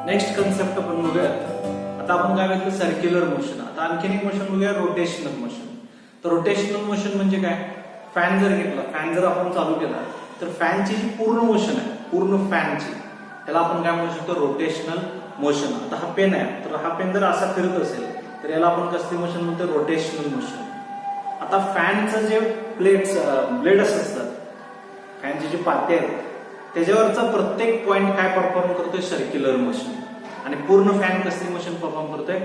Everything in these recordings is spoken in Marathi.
नेक्स्ट कन्सेप्ट आपण बघूयात. आता आपण काय बघितलं सर्क्युलर मोशन. आता आणखीन एक मोशन बघूया रोटेशनल मोशन. तर रोटेशनल मोशन म्हणजे काय? फॅन जर घेतला, फॅन जर आपण चालू केला तर फॅनची जी पूर्ण मोशन आहे, पूर्ण फॅनची, त्याला आपण काय म्हणू शकतो? Rotational motion. आता हा पेन आहे, तर हा पेन जर असा फिरत असेल तर याला आपण कसली मोशन म्हणतो? Rotational motion. आता फॅनचं जे ब्लेड असतात, फॅनचे जे पाते आहेत, त्याच्यावरचा प्रत्येक पॉइंट काय परफॉर्म करतोय? Circular motion. आणि पूर्ण फॅन कसली मोशन परफॉर्म करतोय?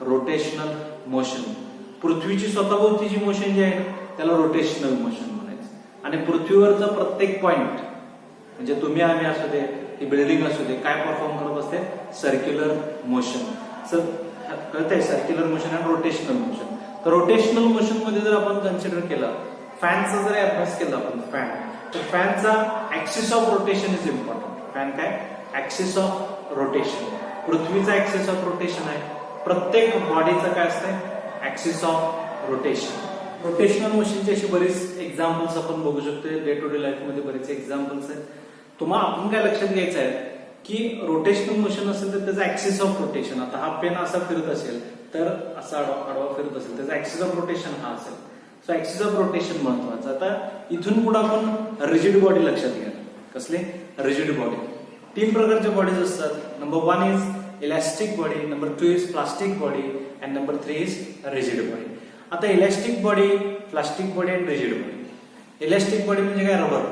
Rotational motion. पृथ्वीची स्वतःभोवती जी मोशन जी आहे त्याला रोटेशनल मोशन म्हणायचं. आणि पृथ्वीवरचा प्रत्येक पॉइंट, म्हणजे तुम्ही आम्ही असू दे, ही बिल्डिंग असू दे, काय परफॉर्म करत असते? Circular motion. सर कळतंय? सर्क्युलर मोशन आणि रोटेशनल मोशन. तर रोटेशनल मोशन मध्ये जर आपण कन्सिडर केलं, फॅनचा जर अभ्यास केला आपण, फॅन, तर फॅनचा axis of rotation is important. Fan काय? Axis of rotation. पृथ्वीचा ऍक्सिस ऑफ रोटेशन आहे, प्रत्येक बॉडीचं काय असतंय? Axis of rotation. रोटेशनल मोशनची अशी बरीच एक्झाम्पल्स आपण बघू शकतो. डे टू डे लाईफ मध्ये बरेच एक्झाम्पल्स आहेत. तुम्हाला आपण काय लक्षात घ्यायचं आहे की रोटेशनल मोशन असेल तर त्याचा ऍक्सिस ऑफ रोटेशन, आता हा पेन असा फिरत असेल तर असा आडवा फिरत असेल, त्याचा ऍक्सिस ऑफ रोटेशन हा असेल. सो ऍक्सिस ऑफ रोटेशन महत्वाचं. आता इथून पुढे आपण रिजिड बॉडी लक्षात घ्या. कसले? Rigid body. 3 प्रकारच्या बॉडीज असतात. Number 1 is elastic body, number 2 is plastic body, and number 3 is rigid body. आता इलास्टिक बॉडी, प्लास्टिक बॉडी आणि रिजिड बॉडी. इलास्टिक बॉडी म्हणजे काय? रबर.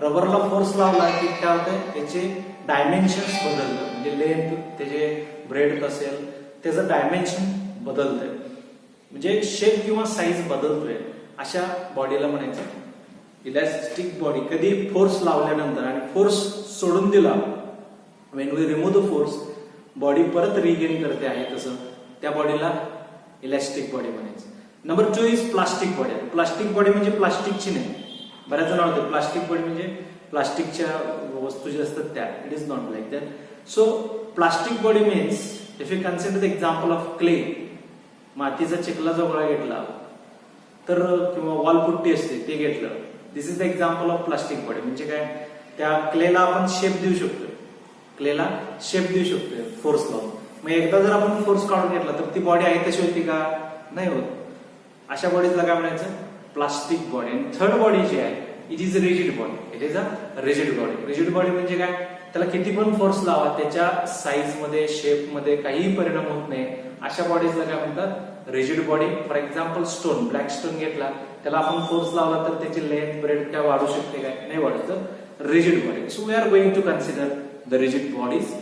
रबरला फोर्स लावला की काय होतं? त्याचे डायमेन्शन्स बदलतात, म्हणजे लेंथ, त्याचे ब्रेड असेल, त्याचं डायमेन्शन बदलतंय, म्हणजे शेप किंवा साईज बदलतोय. अशा बॉडीला म्हणायचं इलास्टिक बॉडी. कधी? फोर्स लावल्यानंतर, आणि फोर्स सोडून दिला, when we remove the force, body परत रिगेन करते आहे तसं, त्या बॉडीला इलास्टिक बॉडी म्हणायचं. Number 2 is plastic body. Plastic body म्हणजे प्लास्टिकची नाही. बऱ्याच जण होते प्लास्टिक बॉडी म्हणजे प्लास्टिकच्या वस्तू ज्या असतात त्या. It is not like that. So plastic body means if you consider the example of clay, मातीचा चिखला जो गोळा घेतला तर, किंवा वॉल पुट्टी असते ते घेतलं, this is the example of plastic body. म्हणजे काय? त्या क्लेला आपण शेप देऊ शकतोय, क्लेला शेप देऊ शकतोय फोर्स लावून. मग एकदा जर आपण फोर्स काढून घेतला तर ती बॉडी आहे तशी होती का? नाही होत. अशा बॉडीजला काय म्हणायचं? Plastic body. आणि थर्ड बॉडी जी आहे it is rigid body. It is a rigid body. Rigid body म्हणजे काय? त्याला किती पण फोर्स लावा, त्याच्या साईज मध्ये, शेप मध्ये काहीही परिणाम होत नाही. अशा बॉडीजला काय म्हणतात? Rigid body. For example stone, black stone घेतला, त्याला आपण फोर्स लावला तर त्याची लेंथ, ब्रेड काय वाढू शकते काय? नाही वाढत. तर rigid body. So we are going to consider the rigid bodies.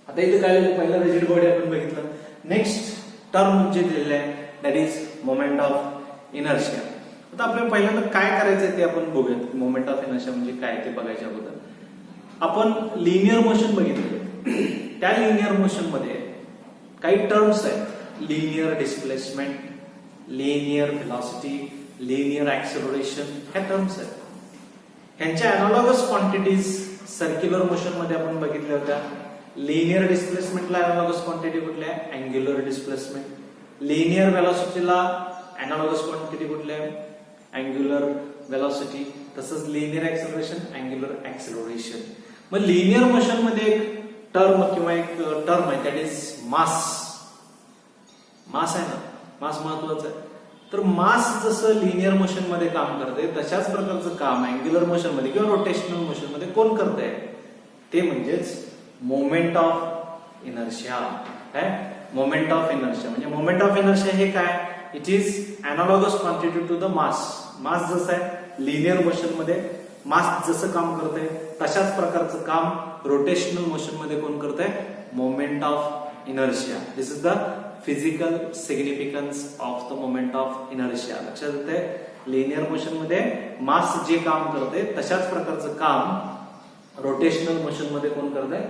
आता इथे काय पहिला रिजिड बॉडी आपण बघितलं. नेक्स्ट टर्म जे दिलेलं आहे that is moment of inertia. आता आपल्याला पहिल्यांदा काय करायचंय ते आपण बघूयात. मोमेंट ऑफ इनर्शिया म्हणजे काय ते बघायच्या अगोदर आपण लिनियर मोशन बघितलं. त्या लिनियर मोशन मध्ये काही टर्म्स आहेत. Linear displacement, linear velocity, linear acceleration, ह्या टर्म्स आहेत. ह्यांच्या अॅनालॉगस क्वांटिटीज सर्क्युलर मोशन मध्ये आपण बघितल्या होत्या. लिनियर डिस्प्लेसमेंटला अॅनालॉगस क्वांटिटी कुठल्या आहे? Angular displacement. लिनियर व्हेलॉसिटीला अॅनालॉगस क्वांटिटी कुठल्या आहे? Angular velocity. तसंच लिनियर ऍक्सेलरेशन, अँग्युलर ऍक्सेलरेशन. मग लिनियर मोशन मध्ये एक टर्म किंवा एक टर्म आहे दॅट इज मास. मास आहे ना, मास महत्वाचं आहे. तर मास जसं लिनियर मोशन मध्ये काम करते तशाच प्रकारचं काम अँग्युलर मोशन मध्ये किंवा रोटेशनल मोशन मध्ये कोण करतंय? ते म्हणजेच मोमेंट ऑफ इनर्शिया. काय? Moment of inertia. म्हणजे मोमेंट ऑफ इनर्शिया हे काय? It is analogous quantity to the mass. Mass जसं आहे लिनियर मोशन मध्ये, मास जसं काम करतंय तशाच प्रकारचं काम रोटेशनल मोशन मध्ये कोण करतंय? Moment of inertia. This is the physical significance of the moment of inertia. लक्षात येते? लिनियर मोशन मध्ये मास जे काम करते तशाच प्रकारचं काम रोटेशनल मोशन मध्ये कोण करतंय?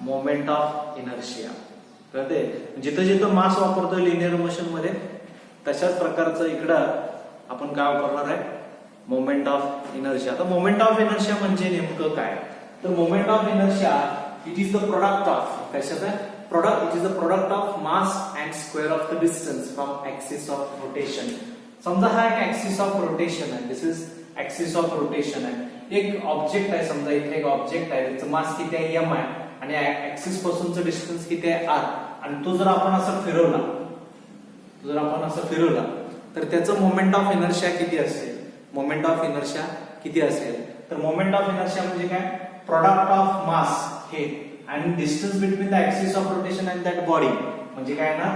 Moment of inertia. कळते? जिथं जिथं मास वापरतोय लिनियर मोशन मध्ये तशाच प्रकारचं इकडं आपण काय वापरणार आहे? Moment of inertia. आता मोमेंट ऑफ इनर्शिया म्हणजे नेमकं काय? तर moment of inertia it is the product of, कशाचं? Product. It is the product of mass and square of the distance from axis of rotation. समजा हा एक ऍक्सिस ऑफ रोटेशन आहे. This is axis of rotation आहे. एक ऑब्जेक्ट आहे, समजा इथे एक ऑब्जेक्ट आहे, त्याचं मास किती आहे? एम आहे. आणि ऍक्सिस पासूनचं डिस्टन्स किती आहे r, आणि तो जर आपण असं फिरवला तर त्याचं मोमेंट ऑफ इनर्शिया किती असेल? मोमेंट ऑफ इनर्शिया किती असेल? तर मोमेंट ऑफ इनर्शिया म्हणजे काय? प्रोडक्ट ऑफ मास हे आणि distance between the axis of rotation and that body म्हणजे काय ना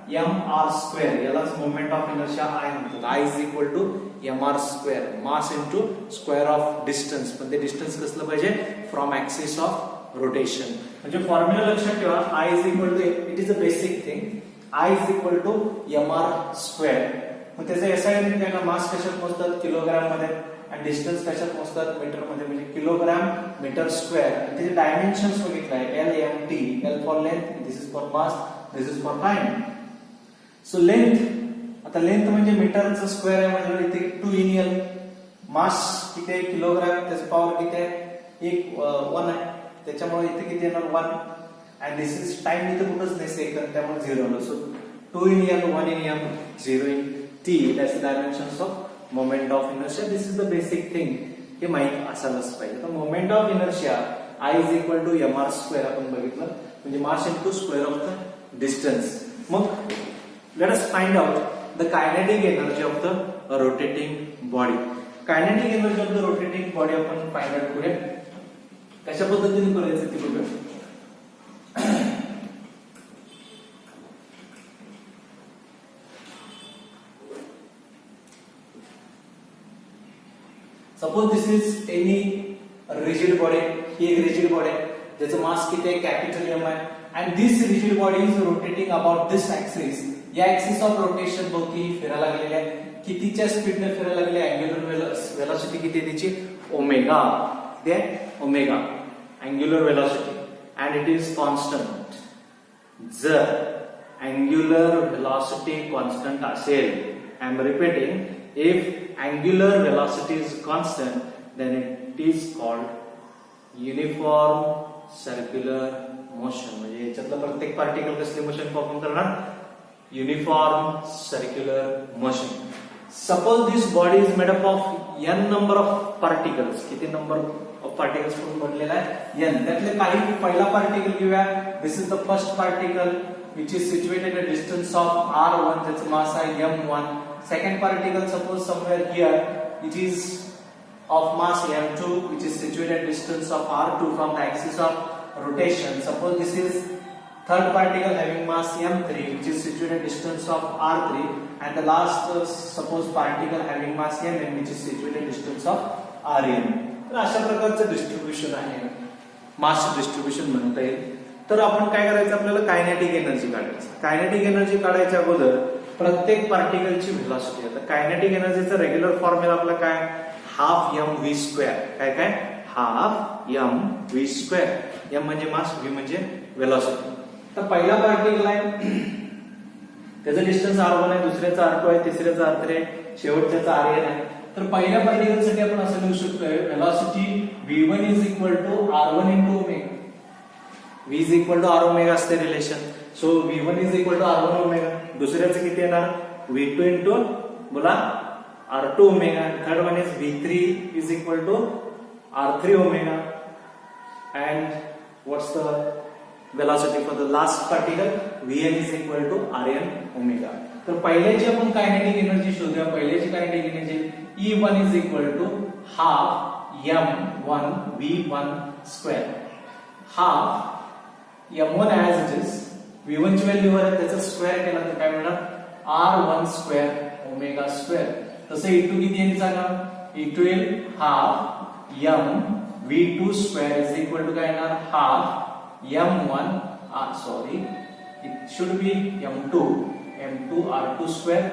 mr². यालाच मोमेंट ऑफ इनर्शिया I म्हणतात. I is equal to mr², mass into square of distance. पण ते डिस्टन्स कसलं पाहिजे? From axis of rotation. म्हणजे फॉर्म्युला लक्षात ठेवा, I is equal to, it is a basic thing, I is equal to mr². मग त्याचं SI युनिट काय ना, मास कशात मोजतात? किलोग्राम मध्ये, आणि डिस्टन्स कशात मोजतात? मीटर मध्ये, म्हणजे किलोग्राम मीटर स्क्वेअर. आणि त्याचे डायमेन्शन्स बघितलाय, L, M, T. L for length, this is for mass, this is for time. So length, आता लेंथ म्हणजे मीटरचं स्क्वेअर आहे म्हणजे इथे 2 L. मास किती आहे? किलोग्राम, त्याचं पॉवर किती आहे? 1 आहे, त्याच्यामुळे इथे किती येणार? 1. आणि दिस इज टाइम, इथे कुठंच नाही सेकंड, त्यामुळे 0 आलं. सो 2 L, 1 M, 0 T. That's the dimensions of moment of inertia. This is the basic thing, हे माहित असायलाच पाहिजे. तर moment of inertia I is equal to mr² आपण बघितलं, म्हणजे mass into square of the distance. मग let us find out the kinetic energy of the rotating body. Kinetic energy of the rotating body आपण फाइंड आउट करूया. कशा पद्धतीने करायचं ते बघूया. Suppose this is any rigid body. ही एक रिजिड बॉडी आहे ज्याचं मास किती आहे? कॅपिटल M आहे. and this rigid body is rotating about this axis. या ऍक्सिस ऑफ रोटेशन भोवती फिरायला लागलेली आहे. कितीच्या स्पीडने फिरायला लागली? अँग्युलर वेलोसिटी किती आहे त्याची? ओमेगा. ते omega angular velocity, and it is constant. जर अँग्युलर वेलोसिटी कॉन्स्टंट असेल, I am repeating, if angular velocity is constant then it is called uniform circular motion. म्हणजे याच्यातलं प्रत्येक पार्टिकल कसले मोशन परफॉर्म करणार? Uniform circular motion. Suppose this body is made up of n number of particles. किती नंबर ऑफ पार्टिकल्स म्हणून बनलेला आहे? n. त्यातले काही पहिला पार्टिकल घेऊया. This is the first particle which is situated at distance of r1, ज्याचं मास आहे m1. Second particle suppose somewhere here, it is of mass m2 which is situated at distance of r2 from the axis of rotation. Suppose this is third particle having mass m3 which is situated at distance of r3, and the last suppose particle having mass mn which is situated at distance of rn. तर अशा प्रकारचं डिस्ट्रीब्युशन आहे, मास डिस्ट्रीब्युशन म्हणता येईल. तर आपण काय करायचं? आपल्याला कायनेटिक एनर्जी काढायची. कायनेटिक एनर्जी काढायच्या अगोदर प्रत्येक पार्टिकलची व्हेलॉसिटी. आता कायनेटिक एनर्जीचा रेग्युलर फॉर्म्युला आपला काय? Half mv². काय काय? Half mv². m म्हणजे मास, v म्हणजे वेलोसिटी. तर पहिला पार्टिकल आहे, त्याचं डिस्टन्स r1 आहे, दुसऱ्याचा r2 आहे, तिसऱ्याचा r3 आहे, शेवटच्याचा rn आहे. तर पहिल्या पार्टिकल साठी आपण असं लिहू शकतोय, velocity v1 is equal to r1 into omega. v is equal to r omega असते relation. So v1 is equal to r1 omega. दुसऱ्याचं किती येणार? v2 इंटू बोला r2 omega. Third one is v3 is equal to r3 omega. And what's the velocity for the last particle? Vn is equal to Rn omega. तर पहिल्याची आपण कायनेटिक एनर्जी शोधूया. पहिल्याची kinetic energy E1 is equal to half m1 v1 square. half m1 as it is, v1 ची व्हॅल्यू वर आहे, त्याचा स्क्वेअर केला तर काय मिळणार? r1 square omega square. तसे E2 किती येईल सांगा? E2 येईल half m v2 square is equal to काय येणार? half m1 sorry, it should be m2 r2 square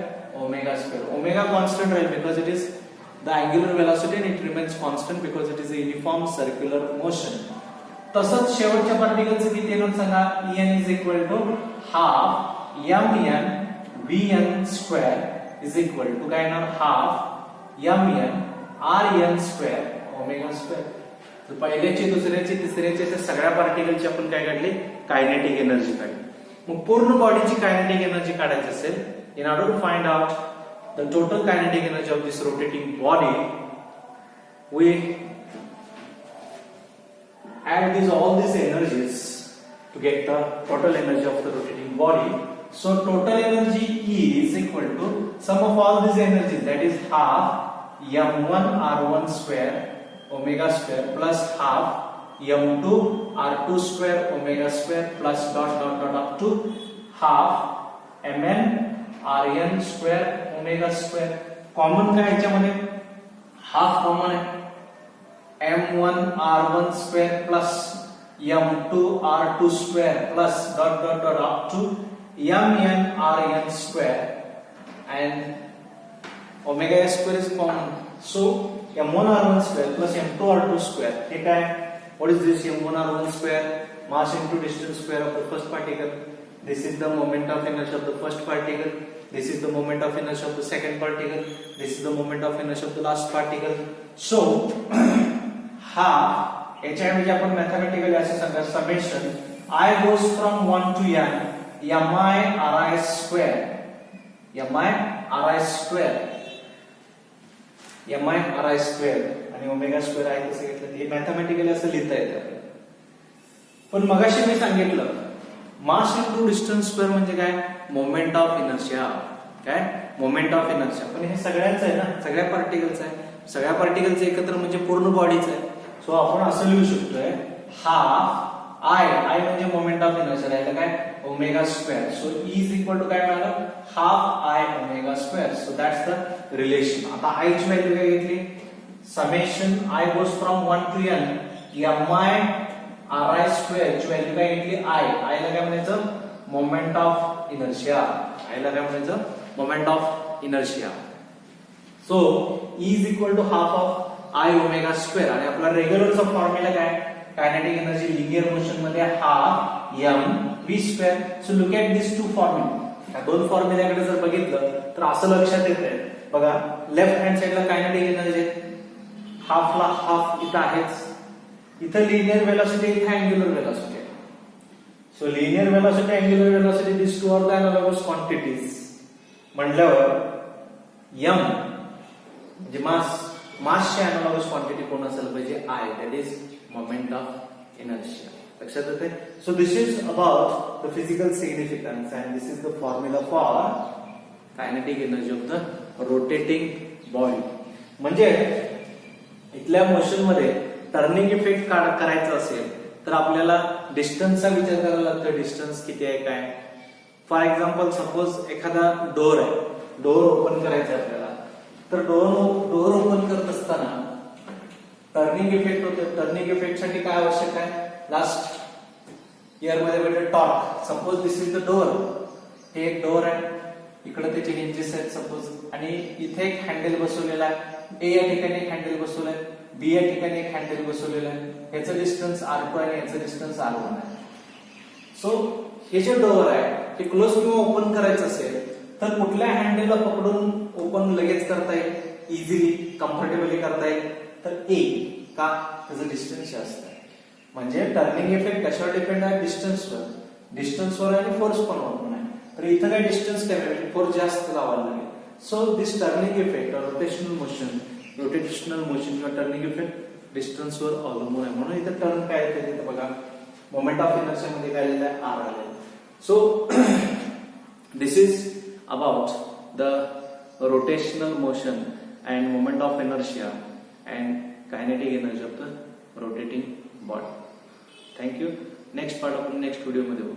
omega square. Omega constant right because it is the angular velocity and it remains constant because it is a uniform circular motion. तसंच शेवटच्या पार्टिकलचं किती येणार सांगा? En is equal to half mn vn square is equal to काय येणार? half mn rn square omega square. तर पहिल्याची, दुसऱ्याची, तिसऱ्याची अशा सगळ्या पार्टिकलची आपण काय काढली? कायनेटिक एनर्जी काढली. मग पूर्ण बॉडीची कायनेटिक एनर्जी काढायची असेल, in order to find out the total kinetic energy of this rotating body, we add all these energies to get the total energy of the rotating body. So total energy is equal to sum of all these energies, that is half m1 r1 square omega square plus half m2 r2 square omega square plus dot dot dot up to half mn rn square omega square. Common काय याच्यामध्ये हाफ कॉमन आहे m1 r1 square plus m2 r2 square plus dot dot dot up to mn rn square and omega square is common, so m1 r1 square plus m2 r2 square. हे काय, what is this m1 r1 square? Mass into distance square of the first particle. This is the moment of inertia of the first particle. This is the moment of inertia of the second particle. This is the moment of inertia of the last particle. So half याच्याऐवजी आपण मॅथमॅटिकली असे सांगा summation I goes from 1 to n mi ri square mi ri square mi ri square आणि ओमेगा स्क्वेअर आहे कसं घेतलं हे मॅथमॅटिकली असं लिहिता येतं. पण मगाशी मी सांगितलं मास इंटू डिस्टन्स स्क्वेअर म्हणजे काय, मोमेंट ऑफ इनर्शिया. काय, मोमेंट ऑफ इनर्शिया. पण हे सगळ्यांचं आहे ना, सगळ्या पार्टिकलचं आहे. सगळ्या पार्टिकलचं एकत्र म्हणजे पूर्ण बॉडीचं आहे. सो आपण असं लिहू शकतोय हाफ आय म्हणजे मोमेंट ऑफ इनर्शिया राहिलं काय, omega square. So is equal to काय मिळालं, half I omega square. So that's the relation. आता आय ची व्हॅल्यू काय घेतली, summation i goes from 1 to n mi ri square ची व्हॅल्यू काय घेतली आय. आयला काय म्हणायचं, मोमेंट ऑफ इनर्शिया. आयला काय म्हणायचं, moment of inertia. So is equal to half of I omega square. आणि आपला रेग्युलरचा फॉर्म्युला काय, कायनेटिक एनर्जी लिनियर मोशन मध्ये half m v square. So look at this two formula. या दोन फॉर्म्युल्याकडे जर बघितलं तर असं लक्षात येतंय बघा, लेफ्ट हँड साइडला कायनेटिक एनर्जी हाफला हाफ इथं आहेच, इथं लिनियर वेलोसिटी, इथं angular velocity. So linear velocity angular velocity this two are the analogous quantities म्हटल्यावर m म्हणजे मासची अनालॉगस क्वांटिटी कोण असेल पाहिजे, I, that is moment of inertia. लक्षात येते. So this is about the physical significance and this is the formula for kinetic energy of the rotating body. म्हणजे इथल्या मोशन मध्ये टर्निंग इफेक्ट करायचा असेल तर आपल्याला डिस्टन्सचा विचार करायला लागतो. डिस्टन्स किती आहे काय. फॉर एक्झाम्पल सपोज एखादा डोर आहे, डोर ओपन करायचा आहे आपल्याला, तर डोर ओपन करत असताना टर्निंग इफेक्ट होते. टर्निंग इफेक्ट साठी काय आवश्यक आहे, लास्ट इयर मध्ये भेटले torque. Suppose this is the door, हे एक डोर आहे, इकडे त्याचे हिंजेस आहेत सपोज, आणि इथे एक हँडल बसवलेला आहे. ए या ठिकाणी एक हँडल बसवलंय, बी या ठिकाणी एक हँडल बसवलेलं आहे. ह्याचं डिस्टन्स r2 आणि ह्याचं डिस्टन्स r1 आहे. सो हे जे डोअर आहे ते क्लोज किंवा ओपन करायचं असेल तर कुठल्या हँडलला पकडून ओपन लगेच करता येईल, इझिली कम्फर्टेबली करता येईल, तर ए. का, त्याचं डिस्टन्स जास्त आहे. म्हणजे टर्निंग इफेक्ट कशावर डिपेंड आहे, डिस्टन्सवर आणि फोर्स पण आहे. तर इथं काय डिस्टन्स कमी आहे, फोर्स जास्त लावायला लागेल. So this turning effect rotational motion किंवा टर्निंग इफेक्ट डिस्टन्सवर अवलंबून आहे. म्हणून इथं टर्न काय येते तिथं बघा, मोमेंट ऑफ इनर्शिया मध्ये काय लिहिलं आहे, आर आले. So this is about the rotational motion and moment of inertia and kinetic energy of the rotating body. Thank you. Next part आपण नेक्स्ट व्हिडिओ मध्ये बघूया.